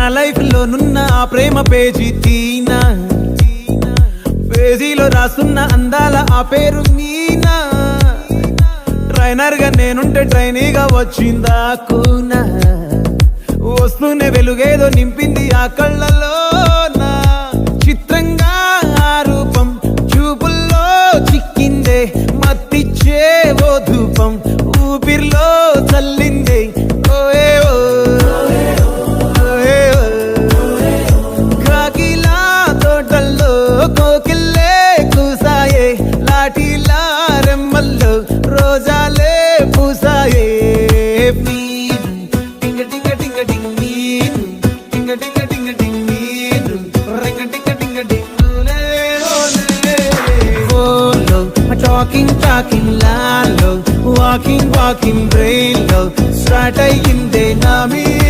నా లైఫ్ లో నున్న ఆ ప్రేమ పేజీ తీనా, పేజీలో రాస్తున్న అందాల ఆ పేరు మీనా. ట్రైనర్ గా నేనుంటే ట్రైనీగా వచ్చిందా కూనా, వస్తూనే వెలుగేదో నింపింది ఆ కళ్ళలో. చిత్రంగా ఆ రూపం చూపుల్లో చిక్కిందే, మత్తిచ్చే ఓ ధూపం ఊపిరిలో చల్లిందే. కాకిలా తోటల్లో కోకిల్లే కూసాయే, లాఠీలా రెమ్మల్లో రోజాలే పూసాయే. Talking lalo, walking brain lo, start అయ్యిందే నా మీద.